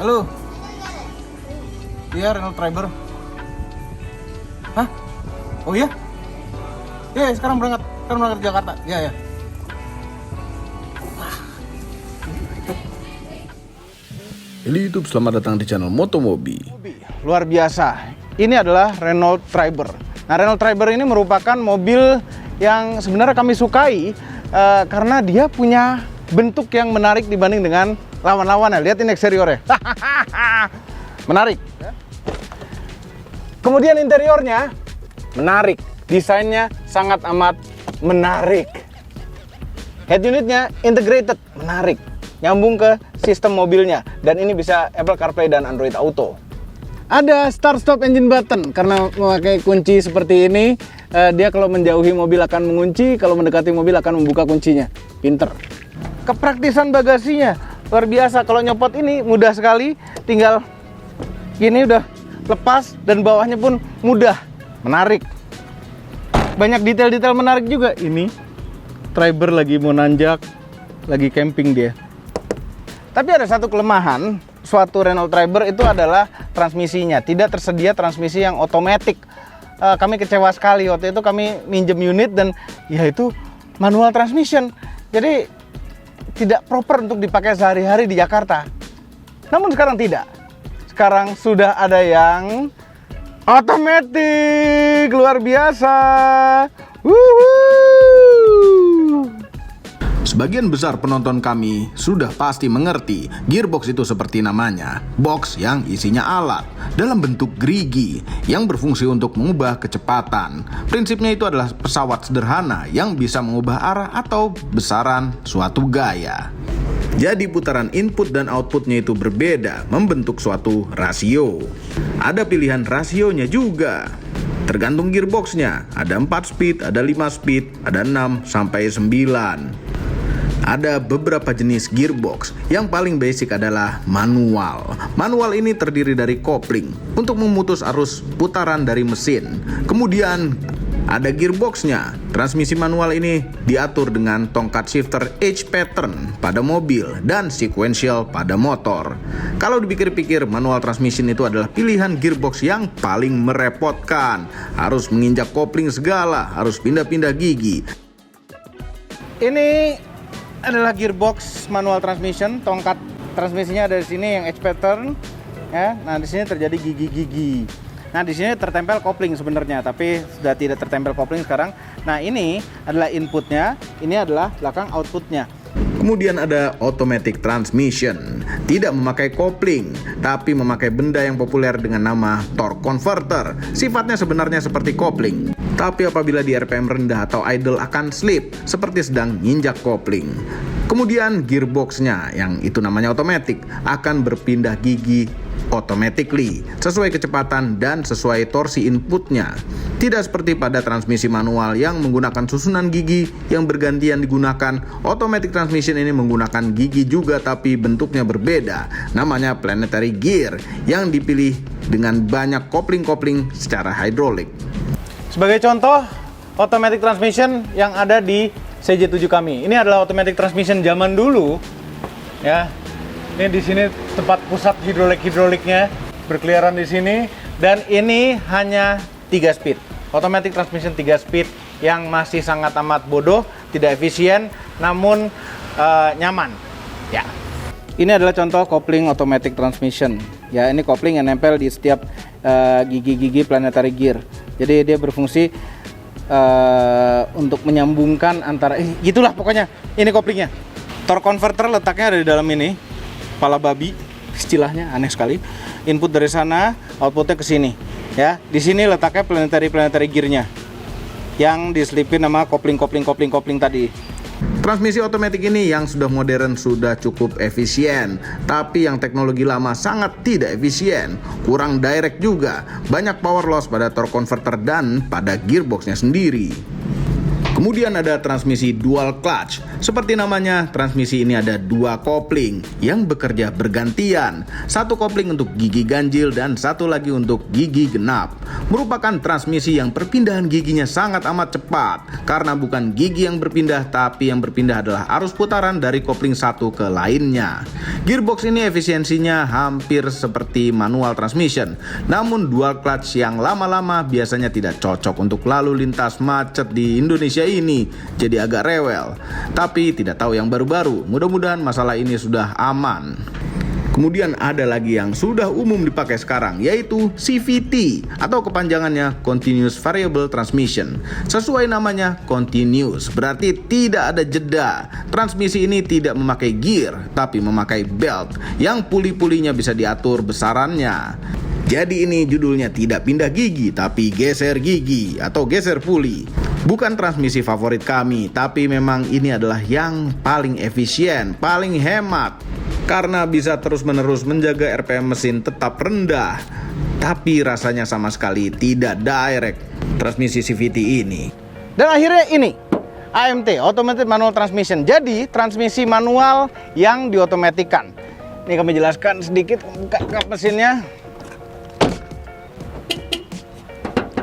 Halo. Iya, Renault Triber. Hah? Oh iya? Iya, sekarang berangkat ke Jakarta. Iya, ya. Halo YouTube, selamat datang di channel Motomobi. Luar biasa. Ini adalah Renault Triber. Nah, Renault Triber ini merupakan mobil yang sebenarnya kami sukai karena dia punya bentuk yang menarik dibanding dengan lawan-lawannya. Lihat ini eksteriornya. Menarik. Kemudian interiornya menarik. Desainnya sangat amat menarik. Head unitnya integrated, menarik. Nyambung ke sistem mobilnya. Dan ini bisa Apple CarPlay dan Android Auto. Ada start stop engine button. Karena memakai kunci seperti ini, dia kalau menjauhi mobil akan mengunci, kalau mendekati mobil akan membuka kuncinya. Pinter. Kepraktisan bagasinya luar biasa. Kalau nyopot ini mudah sekali. Tinggal gini udah lepas dan bawahnya pun mudah. Menarik. Banyak detail-detail menarik juga. Ini Triber lagi mau nanjak, lagi camping dia. Tapi ada satu kelemahan suatu Renault Triber itu adalah transmisinya. Tidak tersedia transmisi yang otomatis. Kami kecewa sekali waktu itu kami minjem unit dan ya itu manual transmission. Jadi tidak proper untuk dipakai sehari-hari di Jakarta. Namun sekarang tidak. Sekarang sudah ada yang otomatis, luar biasa. Wuhu. Sebagian besar penonton kami sudah pasti mengerti gearbox itu seperti namanya, box yang isinya alat dalam bentuk gerigi yang berfungsi untuk mengubah kecepatan. Prinsipnya itu adalah pesawat sederhana yang bisa mengubah arah atau besaran suatu gaya. Jadi putaran input dan outputnya itu berbeda, membentuk suatu rasio. Ada pilihan rasionya juga. Tergantung gearboxnya, ada 4 speed, ada 5 speed, ada 6 sampai 9. Ada beberapa jenis gearbox. Yang paling basic adalah manual. Manual ini terdiri dari kopling untuk memutus arus putaran dari mesin. Kemudian ada gearboxnya. Transmisi manual ini diatur dengan tongkat shifter H pattern pada mobil dan sequential pada motor. Kalau dipikir-pikir, manual transmission itu adalah pilihan gearbox yang paling merepotkan. Harus menginjak kopling segala, harus pindah-pindah gigi. Ini adalah gearbox manual transmission. Tongkat transmisinya ada di sini yang H pattern. Ya, nah di sini terjadi gigi-gigi. Nah di sini tertempel kopling sebenarnya, tapi sudah tidak tertempel kopling sekarang. Nah ini adalah inputnya, ini adalah belakang outputnya. Kemudian ada automatic transmission, tidak memakai kopling, tapi memakai benda yang populer dengan nama torque converter. Sifatnya sebenarnya seperti kopling, tapi apabila di RPM rendah atau idle akan slip, seperti sedang nginjak kopling. Kemudian gearboxnya, yang itu namanya automatic, akan berpindah gigi automatically sesuai kecepatan dan sesuai torsi inputnya. Tidak seperti pada transmisi manual yang menggunakan susunan gigi yang bergantian digunakan. Automatic transmission ini menggunakan gigi juga tapi bentuknya berbeda. Namanya planetary gear yang dipilih dengan banyak kopling-kopling secara hidrolik. Sebagai contoh, automatic transmission yang ada di CJ7 kami. Ini adalah automatic transmission zaman dulu, ya. Ini di sini tempat pusat hidroliknya berkeliaran di sini, dan ini hanya 3 speed. Automatic transmission 3 speed yang masih sangat amat bodoh, tidak efisien, namun nyaman. Ya. Ini adalah contoh kopling automatic transmission. Ya, ini kopling yang nempel di setiap gigi-gigi planetary gear. Jadi dia berfungsi untuk menyambungkan antara gitulah pokoknya. Ini koplingnya. Torque converter letaknya ada di dalam ini. Kepala babi, istilahnya aneh sekali. Input dari sana, outputnya ke sini. Ya, di sini letaknya planetary gearnya, yang diselipin sama kopling tadi. Transmisi otomatis ini yang sudah modern sudah cukup efisien, tapi yang teknologi lama sangat tidak efisien, kurang direct juga, banyak power loss pada torque converter dan pada gearboxnya sendiri. Kemudian ada transmisi dual clutch. Seperti namanya, transmisi ini ada dua kopling yang bekerja bergantian. Satu kopling untuk gigi ganjil dan satu lagi untuk gigi genap. Merupakan transmisi yang perpindahan giginya sangat amat cepat. Karena bukan gigi yang berpindah, tapi yang berpindah adalah arus putaran dari kopling satu ke lainnya. Gearbox ini efisiensinya hampir seperti manual transmission. Namun dual clutch yang lama-lama biasanya tidak cocok untuk lalu lintas macet di Indonesia ini, jadi agak rewel. Tapi tidak tahu yang baru-baru, mudah-mudahan masalah ini sudah aman. Kemudian ada lagi yang sudah umum dipakai sekarang, yaitu CVT atau kepanjangannya Continuous Variable Transmission. Sesuai namanya continuous, berarti tidak ada jeda. Transmisi ini tidak memakai gear, tapi memakai belt yang puli-pulinya bisa diatur besarannya. Jadi ini judulnya tidak pindah gigi, tapi geser gigi atau geser puli. Bukan transmisi favorit kami, tapi memang ini adalah yang paling efisien, paling hemat. Karena bisa terus-menerus menjaga RPM mesin tetap rendah. Tapi rasanya sama sekali tidak direct transmisi CVT ini. Dan akhirnya ini, AMT, Automated Manual Transmission. Jadi transmisi manual yang diotomatikan. Ini kami jelaskan sedikit kap mesinnya.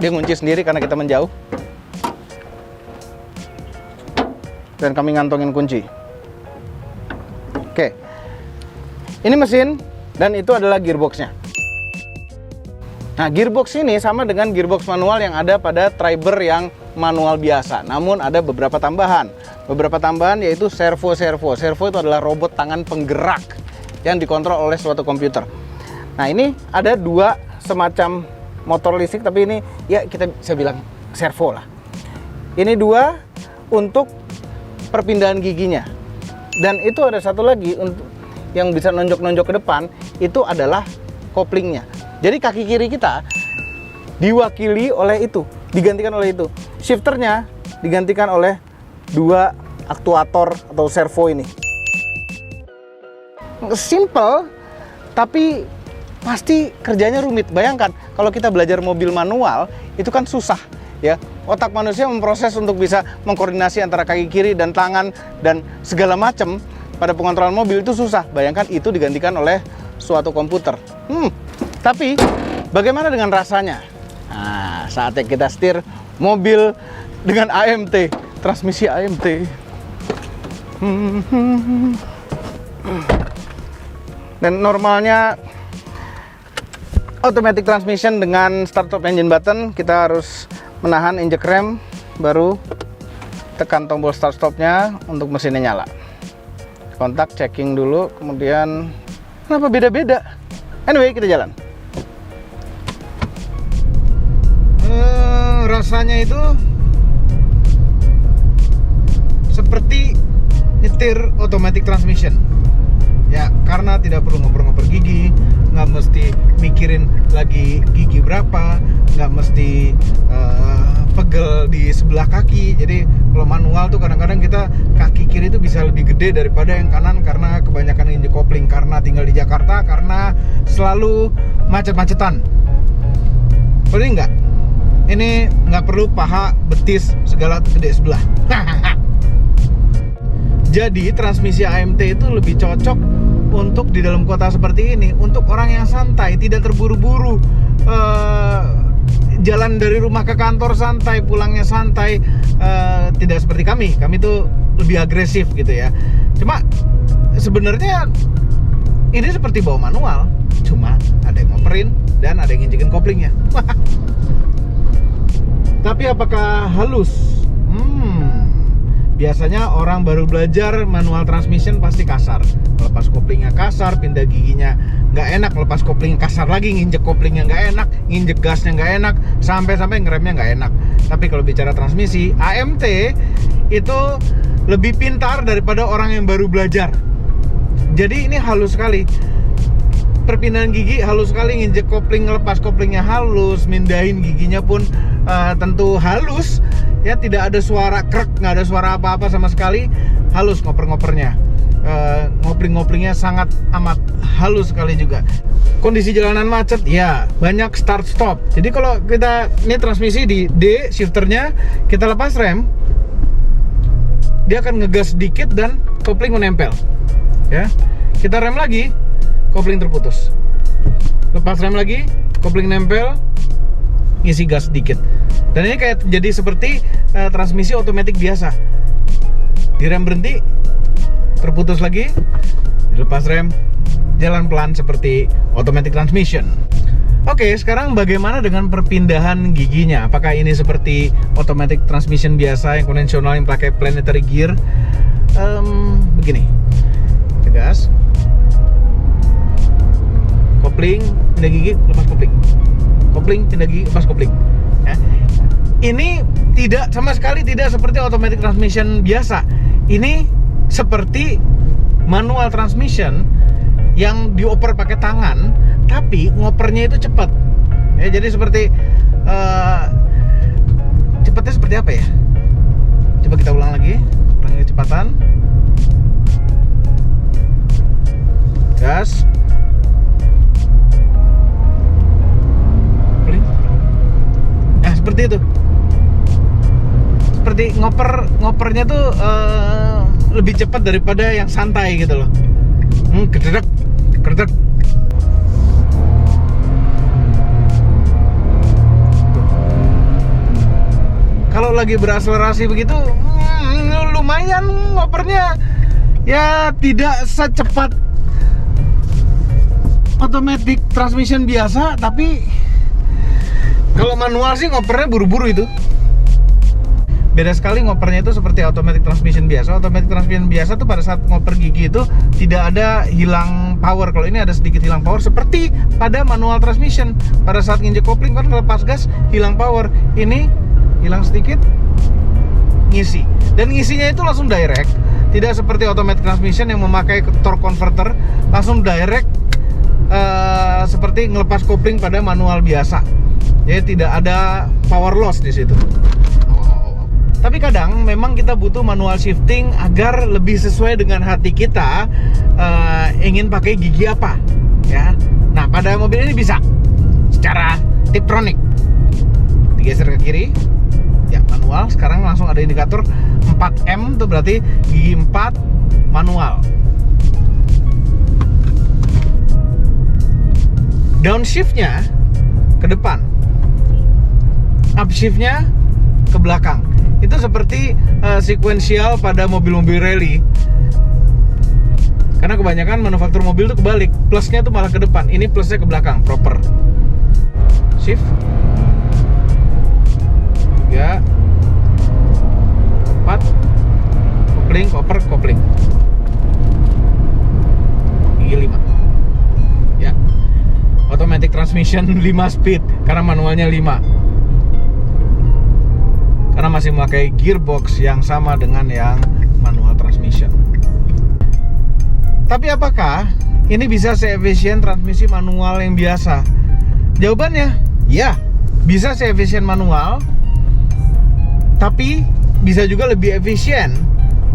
Dia ngunci sendiri karena kita menjauh. Dan kami ngantongin kunci. Oke. Ini mesin dan itu adalah gearboxnya. Nah, gearbox ini sama dengan gearbox manual yang ada pada Triber yang manual biasa. Namun ada beberapa tambahan. Beberapa tambahan yaitu servo. Servo itu adalah robot tangan penggerak yang dikontrol oleh suatu komputer. Nah, ini ada dua semacam motor listrik, tapi ini ya kita bisa bilang servo lah. Ini dua untuk perpindahan giginya. Dan itu ada satu lagi untuk yang bisa nonjok-nonjok ke depan, itu adalah koplingnya. Jadi kaki kiri kita diwakili oleh itu, digantikan oleh itu. Shifternya digantikan oleh dua aktuator atau servo ini. Simple, tapi pasti kerjanya rumit. Bayangkan kalau kita belajar mobil manual, itu kan susah ya. Otak manusia memproses untuk bisa mengkoordinasi antara kaki kiri dan tangan dan segala macam pada pengontrolan mobil itu susah. Bayangkan itu digantikan oleh suatu komputer. Tapi bagaimana dengan rasanya? Nah, saatnya kita setir mobil dengan AMT, transmisi AMT. Dan normalnya automatic transmission dengan start stop engine button, kita harus menahan injek rem, baru tekan tombol start stopnya untuk mesinnya nyala. Kontak, checking dulu, kemudian kenapa beda-beda? Anyway, kita jalan. Rasanya itu seperti nyetir automatic transmission. Ya, karena tidak perlu ngoper-ngoper gigi, nggak mesti mikirin lagi gigi berapa, nggak mesti pegel di sebelah kaki. Jadi kalau manual tuh kadang-kadang kita kaki kiri itu bisa lebih gede daripada yang kanan karena kebanyakan injek kopling, karena tinggal di Jakarta, karena selalu macet-macetan. Perlu nggak? Ini nggak perlu paha, betis, segala gede sebelah. Jadi transmisi AMT itu lebih cocok untuk di dalam kota seperti ini, untuk orang yang santai, tidak terburu-buru, jalan dari rumah ke kantor santai, pulangnya santai, tidak seperti kami tuh lebih agresif gitu ya. Cuma sebenarnya ini seperti bawa manual, cuma ada yang ngoperin dan ada yang nginjekin koplingnya. Tapi apakah halus? Biasanya orang baru belajar manual transmission pasti kasar. Lepas koplingnya kasar, pindah giginya nggak enak, lepas koplingnya kasar lagi, nginjek koplingnya nggak enak, nginjek gasnya nggak enak, sampai ngeremnya nggak enak. Tapi kalau bicara transmisi, AMT itu lebih pintar daripada orang yang baru belajar. Jadi ini halus sekali. Perpindahan gigi halus sekali, nginjek kopling, lepas koplingnya halus, mindahin giginya pun tentu halus. Ya, tidak ada suara krek, nggak ada suara apa-apa sama sekali, halus ngoper-ngopernya. Ngopling-ngoplingnya sangat amat halus sekali juga. Kondisi jalanan macet, ya banyak start stop. Jadi kalau kita ini transmisi di D, shifternya kita lepas rem, dia akan ngegas sedikit dan kopling menempel. Ya, kita rem lagi, kopling terputus. Lepas rem lagi, kopling nempel, ngisi gas sedikit. Dan ini kayak jadi seperti transmisi otomatis biasa. Direm berhenti, terputus lagi, dilepas rem, jalan pelan seperti automatic transmission. Oke, sekarang bagaimana dengan perpindahan giginya? Apakah ini seperti automatic transmission biasa yang konvensional yang pakai planetary gear? Begini, gas, kopling, pindah gigi, lepas kopling, kopling, pindah gigi, lepas kopling. Ya. Ini tidak sama sekali tidak seperti automatic transmission biasa. Ini seperti manual transmission yang dioper pakai tangan, tapi ngopernya itu cepat. Ya, jadi seperti cepatnya seperti apa ya? Coba kita ulang lagi kecepatan. Gas. Nah, seperti itu. Seperti ngopernya tuh lebih cepat daripada yang santai gitu loh. Kededek. Kalau lagi berakselerasi begitu, lumayan ngopernya ya tidak secepat automatic transmission biasa, tapi kalau manual sih ngopernya buru-buru itu. Beda sekali ngopernya itu seperti automatic transmission biasa. Automatic transmission biasa tuh pada saat ngoper gigi itu tidak ada hilang power. Kalau ini ada sedikit hilang power seperti pada manual transmission. Pada saat nginjek kopling kan lepas gas hilang power. Ini hilang sedikit, ngisi. Dan ngisinya itu langsung direct. Tidak seperti automatic transmission yang memakai torque converter, langsung direct seperti ngelepas kopling pada manual biasa. Jadi tidak ada power loss di situ. Tapi kadang memang kita butuh manual shifting agar lebih sesuai dengan hati kita ingin pakai gigi apa, ya. Nah, pada mobil ini bisa secara Tiptronic. Digeser ke kiri, ya manual. Sekarang langsung ada indikator 4M, itu berarti gigi 4 manual. Downshiftnya ke depan, upshiftnya ke belakang. Itu seperti sequential pada mobil-mobil rally. Karena kebanyakan manufaktur mobil itu kebalik, plusnya tuh malah ke depan, ini plusnya ke belakang, proper. Shift 3 4 kopling, koper, kopling. Gigi 5. Ya. Automatic transmission 5 speed karena manualnya 5. Karena masih memakai gearbox yang sama dengan yang manual transmission. Tapi apakah ini bisa seefisien transmisi manual yang biasa? Jawabannya, ya, bisa seefisien manual, tapi bisa juga lebih efisien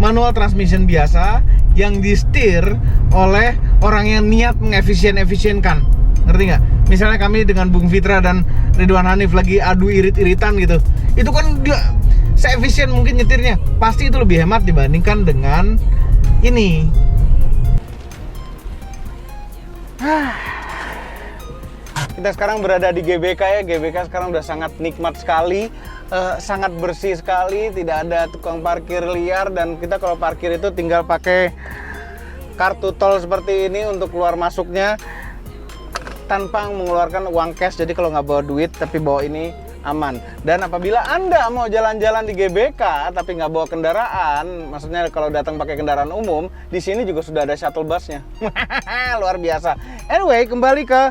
manual transmission biasa yang disetir oleh orang yang niat mengefisien-efisienkan. Ngerti nggak? Misalnya kami dengan Bung Fitra dan Ridwan Hanif lagi adu irit-iritan gitu. Itu kan dia seefisien mungkin nyetirnya. Pasti itu lebih hemat dibandingkan dengan ini. Kita sekarang berada di GBK ya. GBK sekarang udah sangat nikmat sekali, sangat bersih sekali, tidak ada tukang parkir liar, dan kita kalau parkir itu tinggal pakai kartu tol seperti ini untuk keluar masuknya tanpa mengeluarkan uang cash. Jadi kalau nggak bawa duit tapi bawa ini aman. Dan apabila Anda mau jalan-jalan di GBK tapi nggak bawa kendaraan, maksudnya kalau datang pakai kendaraan umum, di sini juga sudah ada shuttle busnya. Luar biasa. Anyway, kembali ke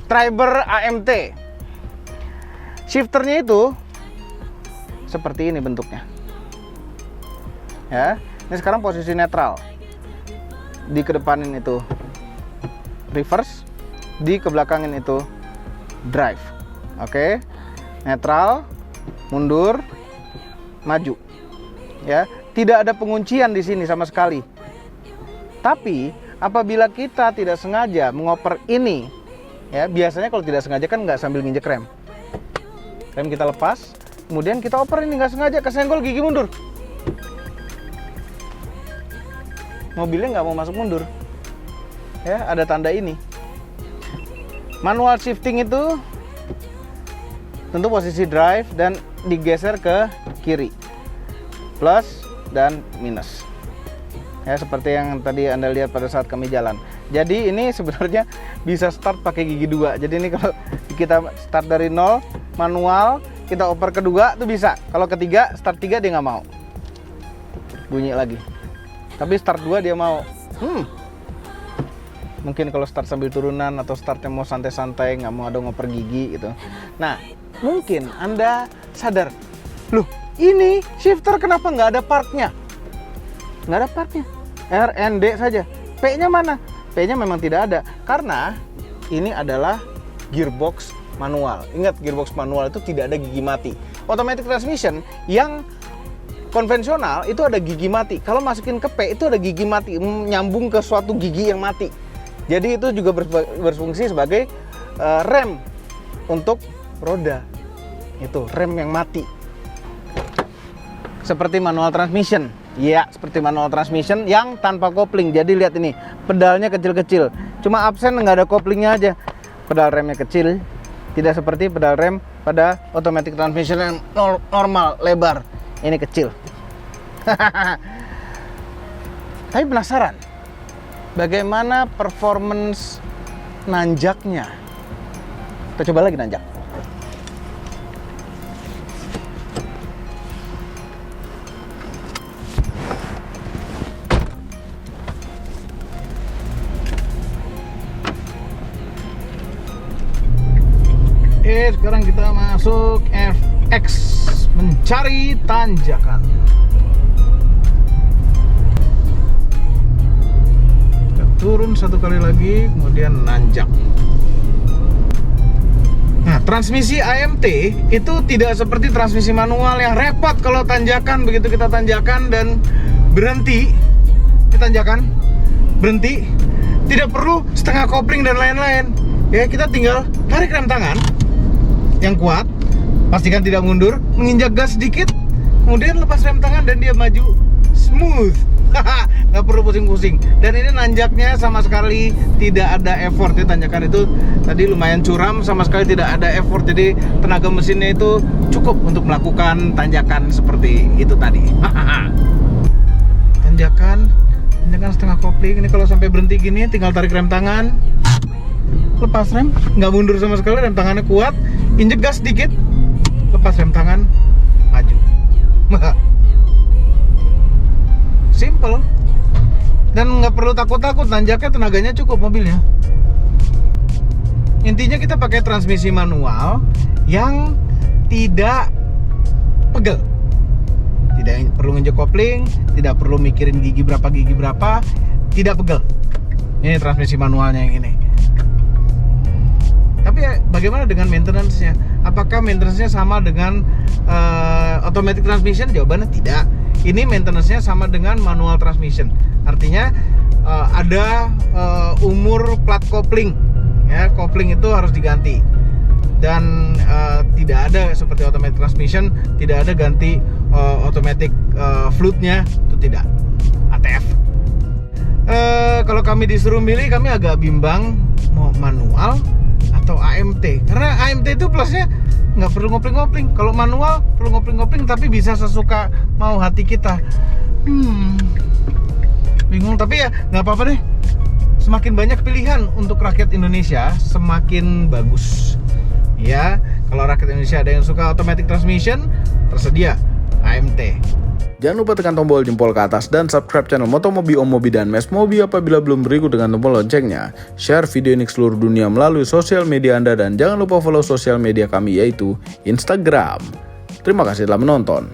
Triber AMT. Shifternya itu seperti ini bentuknya. Ya, ini sekarang posisi netral. Di kedepanin itu reverse, di kebelakangin itu drive. Oke. Netral, mundur, maju. Ya, tidak ada penguncian di sini sama sekali. Tapi apabila kita tidak sengaja mengoper ini, ya biasanya kalau tidak sengaja kan nggak sambil nginjek rem. Rem kita lepas, kemudian kita oper ini nggak sengaja, kesenggol gigi mundur. mobilnya nggak mau masuk mundur. Ya, ada tanda ini. Manual shifting itu tentu posisi drive dan digeser ke kiri, plus dan minus. Ya, seperti yang tadi Anda lihat pada saat kami jalan. Jadi ini sebenarnya bisa start pakai gigi 2. Jadi ini kalau kita start dari 0 manual, kita oper kedua tuh bisa. Kalau ketiga, start 3 dia nggak mau. Bunyi lagi. Tapi start 2 dia mau. Mungkin kalau start sambil turunan atau startnya mau santai-santai, nggak mau ada ngoper gigi gitu. Nah, mungkin Anda sadar, loh ini shifter kenapa nggak ada partnya? Nggak ada partnya. R, N, D saja. P-nya mana? P-nya memang tidak ada. Karena ini adalah gearbox manual. Ingat, gearbox manual itu tidak ada gigi mati. Automatic transmission yang konvensional itu ada gigi mati. Kalau masukin ke P itu ada gigi mati, nyambung ke suatu gigi yang mati. Jadi itu juga berfungsi sebagai rem untuk roda. Itu rem yang mati. Seperti manual transmission. Ya, seperti manual transmission yang tanpa kopling. Jadi lihat ini, pedalnya kecil-kecil. Cuma absen nggak ada koplingnya aja. Pedal remnya kecil. Tidak seperti pedal rem pada automatic transmission yang normal, lebar. Ini kecil. Tapi penasaran, bagaimana performance nanjaknya? Kita coba lagi nanjak. Sekarang kita masuk FX, mencari tanjakan. Kita turun satu kali lagi, kemudian nanjak. Nah, transmisi AMT itu tidak seperti transmisi manual yang repot kalau tanjakan. Begitu kita tanjakan dan berhenti, kita tanjakan, berhenti, tidak perlu setengah kopling dan lain-lain. Ya, kita tinggal tarik rem tangan yang kuat, pastikan tidak mundur, menginjak gas sedikit, kemudian lepas rem tangan dan dia maju smooth. Nggak perlu pusing-pusing. Dan ini nanjaknya sama sekali tidak ada effort. Ya, tanjakan itu tadi lumayan curam, sama sekali tidak ada effort. Jadi tenaga mesinnya itu cukup untuk melakukan tanjakan seperti itu tadi. Tanjakan setengah kopling. Ini kalau sampai berhenti gini, tinggal tarik rem tangan, lepas rem, nggak mundur sama sekali, rem tangannya kuat, injek gas sedikit, lepas rem tangan, maju. Simple. Dan nggak perlu takut-takut, nanjaknya tenaganya cukup mobilnya. Intinya kita pakai transmisi manual yang tidak pegel. Tidak perlu nginjek kopling, tidak perlu mikirin gigi berapa, tidak pegel. Ini transmisi manualnya yang ini. Tapi bagaimana dengan maintenance-nya? Apakah maintenance-nya sama dengan automatic transmission? Jawabannya tidak. Ini maintenance-nya sama dengan manual transmission. Artinya ada umur plat kopling. Ya, kopling itu harus diganti. Dan tidak ada seperti automatic transmission, tidak ada ganti automatic fluid-nya, itu tidak. ATF. Kalau kami disuruh milih, kami agak bimbang mau manual atau AMT, karena AMT itu plusnya nggak perlu ngopling-ngopling. Kalau manual perlu ngopling-ngopling, tapi bisa sesuka mau hati kita. Bingung, tapi ya nggak apa-apa deh. Semakin banyak pilihan untuk rakyat Indonesia, semakin bagus. Ya, kalau rakyat Indonesia ada yang suka automatic transmission, tersedia AMT. Jangan lupa tekan tombol jempol ke atas dan subscribe channel Motomobi, Om Mobi, dan Mes Mobi apabila belum berikut dengan tombol loncengnya. Share video ini ke seluruh dunia melalui sosial media Anda dan jangan lupa follow sosial media kami yaitu Instagram. Terima kasih telah menonton.